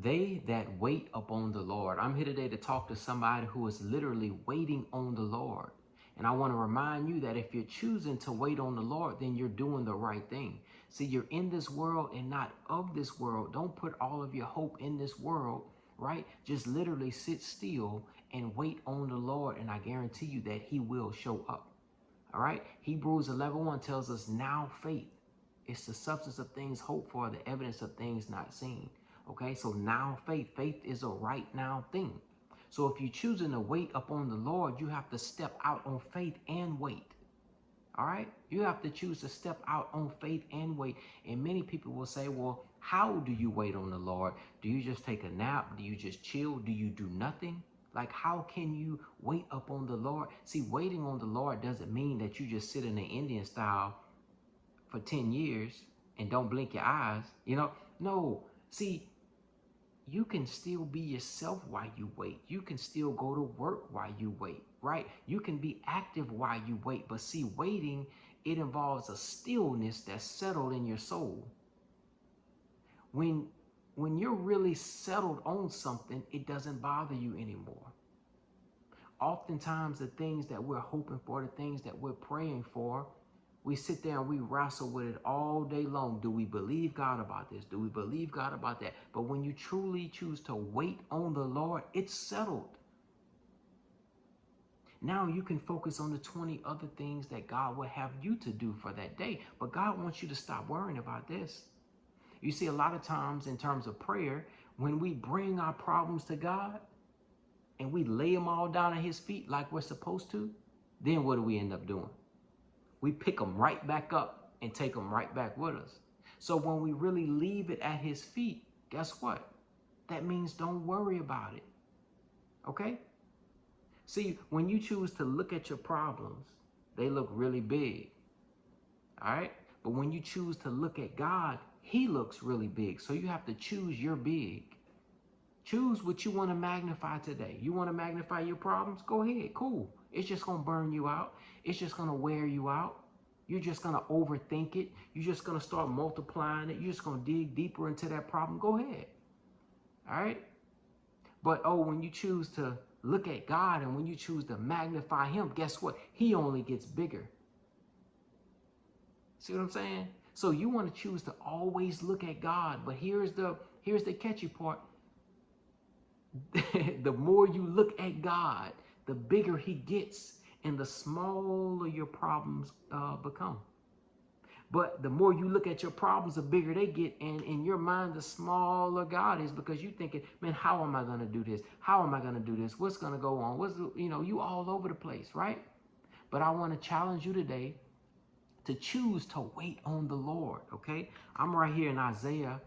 they that wait upon the Lord. I'm here today to talk to somebody who is literally waiting on the Lord. And I want to remind you that if you're choosing to wait on the Lord, then you're doing the right thing. See, you're in this world and not of this world. Don't put all of your hope in this world, right? Just literally sit still and wait on the Lord. And I guarantee you that he will show up. All right. Hebrews 11:1 tells us now faith. It's the substance of things hoped for, the evidence of things not seen. Okay, so now faith is a right now thing. So if you're choosing to wait upon the Lord, you have to step out on faith and wait. All right, you have to choose to step out on faith and wait. And many people will say, well, how do you wait on the Lord? Do you just take a nap? Do you just chill? Do you do nothing? Like, how can you wait upon the Lord? See, waiting on the Lord doesn't mean that you just sit in the Indian style for 10 years and don't blink your eyes. No. See, you can still be yourself while you wait. You can still go to work while you wait, right? You can be active while you wait. But see, waiting, it involves a stillness that's settled in your soul. When you're really settled on something, it doesn't bother you anymore. Oftentimes, the things that we're hoping for, the things that we're praying for, we sit there and we wrestle with it all day long. Do we believe God about this? Do we believe God about that? But when you truly choose to wait on the Lord, it's settled. Now you can focus on the 20 other things that God will have you to do for that day. But God wants you to stop worrying about this. You see, a lot of times in terms of prayer, when we bring our problems to God and we lay them all down at his feet like we're supposed to, then what do we end up doing? We pick them right back up and take them right back with us. So when we really leave it at his feet, guess what? That means don't worry about it. Okay? See, when you choose to look at your problems, they look really big. All right? But when you choose to look at God, he looks really big. So you have to choose your big. Choose what you want to magnify today. You want to magnify your problems? Go ahead. Cool. It's just going to burn you out. It's just going to wear you out. You're just going to overthink it. You're just going to start multiplying it. You're just going to dig deeper into that problem. Go ahead. All right? But, when you choose to look at God and when you choose to magnify him, guess what? He only gets bigger. See what I'm saying? So you want to choose to always look at God. But here's the catchy part. The more you look at God, the bigger he gets and the smaller your problems become. But the more you look at your problems, the bigger they get. And in your mind, the smaller God is, because you're thinking, man, how am I going to do this? How am I going to do this? What's going to go on? You all over the place, right? But I want to challenge you today to choose to wait on the Lord, okay? I'm right here in Isaiah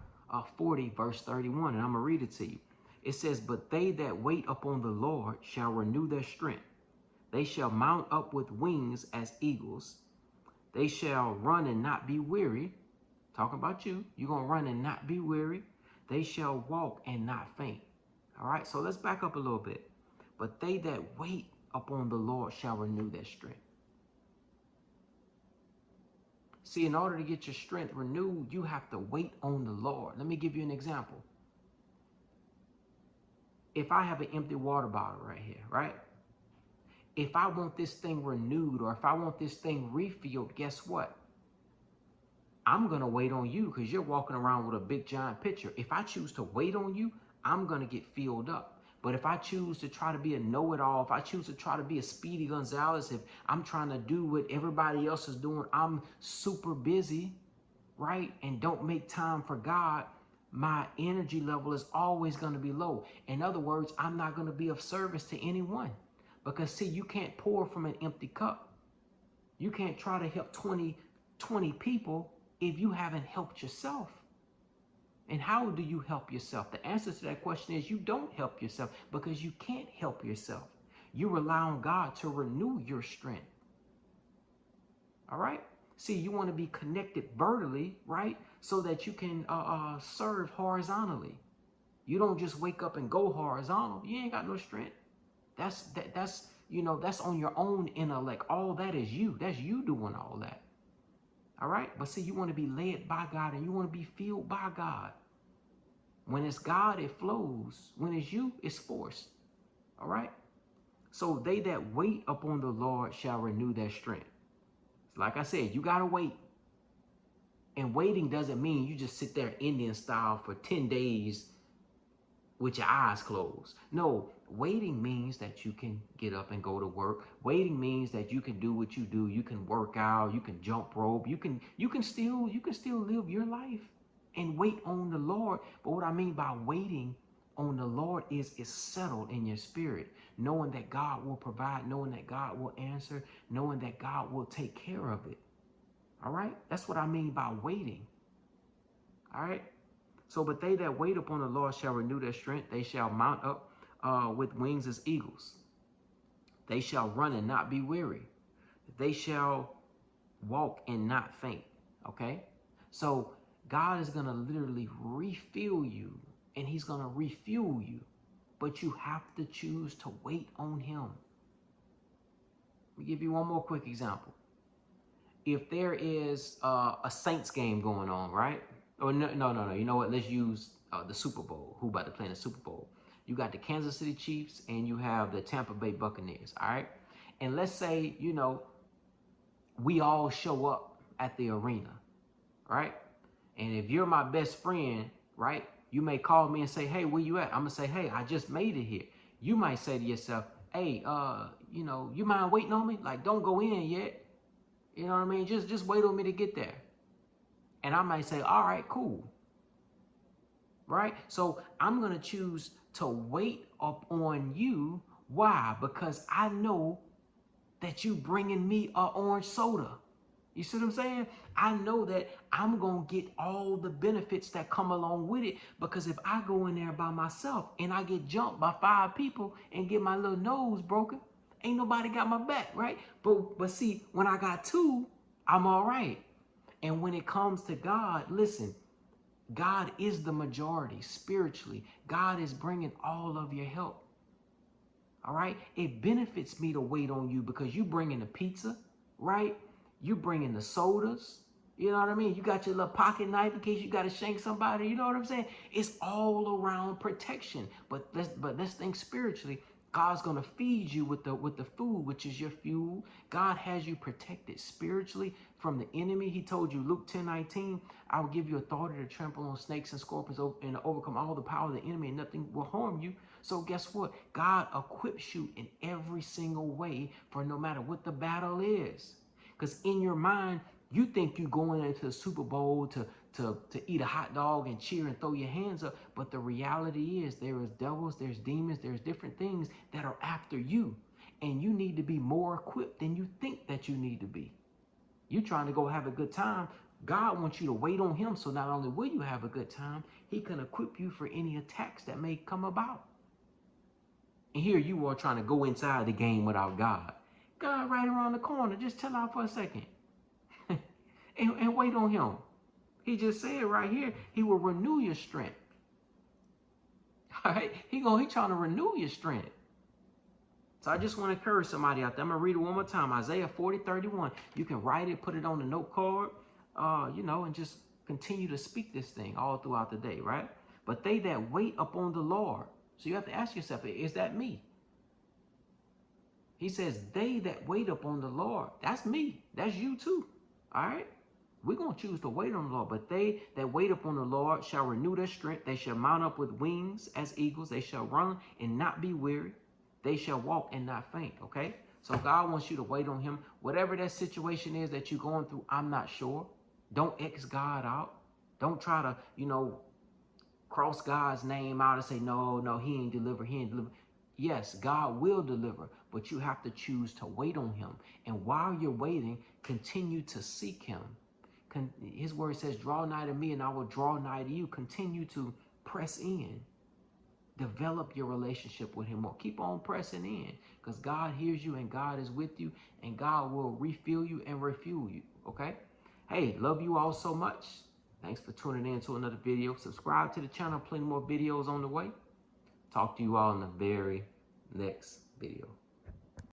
40, verse 31, and I'm going to read it to you. It says, but they that wait upon the Lord shall renew their strength. They shall mount up with wings as eagles. They shall run and not be weary. Talking about you. You're going to run and not be weary. They shall walk and not faint. All right, so let's back up a little bit. But they that wait upon the Lord shall renew their strength. See, in order to get your strength renewed, you have to wait on the Lord. Let me give you an example. If I have an empty water bottle right here, right? If I want this thing renewed or if I want this thing refilled, guess what? I'm going to wait on you because you're walking around with a big giant pitcher. If I choose to wait on you, I'm going to get filled up. But if I choose to try to be a know-it-all, if I choose to try to be a Speedy Gonzalez, if I'm trying to do what everybody else is doing, I'm super busy, right? And don't make time for God, my energy level is always going to be low. In other words, I'm not going to be of service to anyone. Because, see, you can't pour from an empty cup. You can't try to help 20 people if you haven't helped yourself. And how do you help yourself? The answer to that question is you don't help yourself because you can't help yourself. You rely on God to renew your strength. All right? See, you want to be connected vertically, right? So that you can serve horizontally. You don't just wake up and go horizontal. You ain't got no strength. That's on your own intellect. All that is you. That's you doing all that. All right? But see, you want to be led by God and you want to be filled by God. When it's God, it flows. When it's you, it's forced. All right? So they that wait upon the Lord shall renew their strength. Like I said, you got to wait. And waiting doesn't mean you just sit there Indian style for 10 days with your eyes closed. No, waiting means that you can get up and go to work. Waiting means that you can do what you do. You can work out, you can jump rope, you can still live your life and wait on the Lord. But what I mean by waiting on the Lord is it's settled in your spirit, knowing that God will provide, knowing that God will answer, knowing that God will take care of it. All right? That's what I mean by waiting. All right? So, but they that wait upon the Lord shall renew their strength. They shall mount up with wings as eagles. They shall run and not be weary. They shall walk and not faint. Okay? So God is going to literally refill you, and he's going to refuel you. But you have to choose to wait on him. Let me give you one more quick example. If there is a Saints game going on, right? Or no. You know what? Let's use the Super Bowl. Who about to play in the Super Bowl? You got the Kansas City Chiefs and you have the Tampa Bay Buccaneers, all right? And let's say, you know, we all show up at the arena, right? And if you're my best friend, right, you may call me and say, hey, where you at? I'm going to say, hey, I just made it here. You might say to yourself, hey, you know, you mind waiting on me? Like, don't go in yet. You know what I mean? Just wait on me to get there. And I might say, all right, cool. Right? So I'm going to choose to wait up on you. Why? Because I know that you bringing me an orange soda. You see what I'm saying? I know that I'm going to get all the benefits that come along with it, because if I go in there by myself and I get jumped by 5 people and get my little nose broken, ain't nobody got my back, right? But see, when I got 2, I'm all right. And when it comes to God, listen, God is the majority spiritually. God is bringing all of your help. All right? It benefits me to wait on you because you bringing the pizza, right? You bringing the sodas. You know what I mean? You got your little pocket knife in case you got to shank somebody. You know what I'm saying? It's all around protection. But let's think spiritually. God's going to feed you with the food, which is your fuel. God has you protected spiritually from the enemy. He told you, Luke 10:19, I will give you authority to trample on snakes and scorpions and to overcome all the power of the enemy, and nothing will harm you. So guess what? God equips you in every single way for no matter what the battle is. Because in your mind, you think you're going into the Super Bowl to eat a hot dog and cheer and throw your hands up. But the reality is there is devils, there's demons, there's different things that are after you. And you need to be more equipped than you think that you need to be. You're trying to go have a good time. God wants you to wait on him. So not only will you have a good time, he can equip you for any attacks that may come about. And here you are trying to go inside the game without God. God right around the corner. Just chill out for a second and wait on him. He just said right here, he will renew your strength. All right? He trying to renew your strength. So I just want to encourage somebody out there. I'm going to read it one more time. Isaiah 40:31. You can write it, put it on the note card, you know, and just continue to speak this thing all throughout the day, right? But they that wait upon the Lord. So you have to ask yourself, is that me? He says, they that wait upon the Lord. That's me. That's you too. All right? We're going to choose to wait on the Lord. But they that wait upon the Lord shall renew their strength. They shall mount up with wings as eagles. They shall run and not be weary. They shall walk and not faint. Okay? So God wants you to wait on him. Whatever that situation is that you're going through, I'm not sure. Don't X God out. Don't try to, you know, cross God's name out and say, no, he ain't deliver. He ain't deliver. Yes, God will deliver, but you have to choose to wait on him. And while you're waiting, continue to seek him. His word says, draw nigh to me and I will draw nigh to you. Continue to press in. Develop your relationship with him, or keep on pressing in, because God hears you and God is with you, and God will refill you and refuel you. Okay? Hey, love you all so much. Thanks for tuning in to another video. Subscribe to the channel. Plenty more videos on the way. Talk to you all in the very next video.